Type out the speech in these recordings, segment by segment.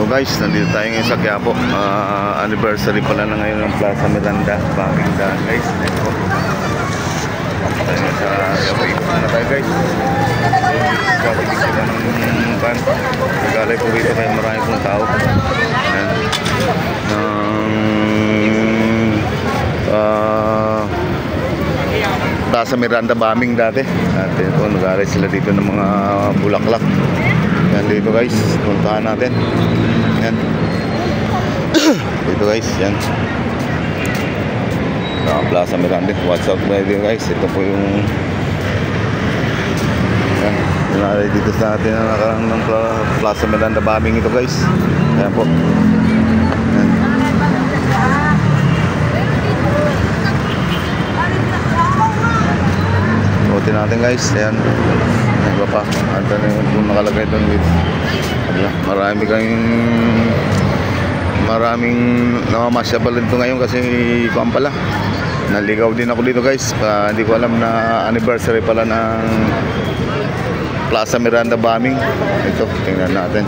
Hello guys, nandito tayo ngayon sa Quiapo. Anniversary pala na ngayon ng Plaza Miranda, Baming Daan guys. Ito. Tayo sa Quiapo, ikot na tayo guys. Kapag sila ng van, nagalay po rito kaya marami pong tao. Ayan. Plaza Miranda, Baming dati. At ito, nagalay sila dito ng mga bulaklak. Yan dito guys, puntahan natin. Yan. Dito guys, yan. Plaza Miranda. What's up guys? Ito po yung yan. Yung dito sa atin na nakarang ng Plaza Miranda Baming ito guys. Yan po. Yan. Buti natin guys. Yan. Iba pa, ando na yung nakalagay doon with maraming namamasya pala dito ngayon kasi kuwan pala, naligaw din ako dito guys. Hindi ko alam na anniversary pala ng Plaza Miranda Baming. Ito, tingnan natin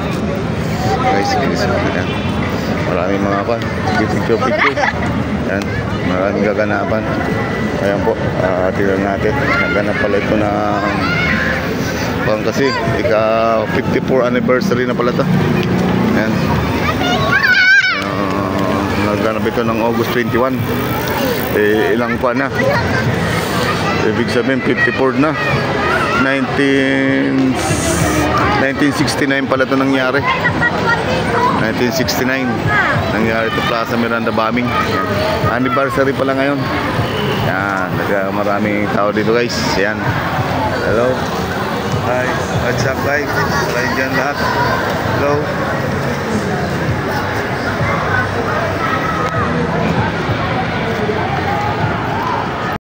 guys, yan. Maraming mga pa, picture yan, maraming gaganapan. Ayan po, tingnan natin, naganap pala ito ng kasi ika 54 anniversary na pala ito. Ayan. Naganap ito ng August 21. Ilang pa na, ibig sabihin 54 na. 1969 pala ito nangyari. 1969 nangyari ito, Plaza Miranda Baming. Ayan. Anniversary pala ngayon. Yan, maraming tao dito guys. Yan, hello. Hi, what's up guys? Salain dyan lahat. Hello.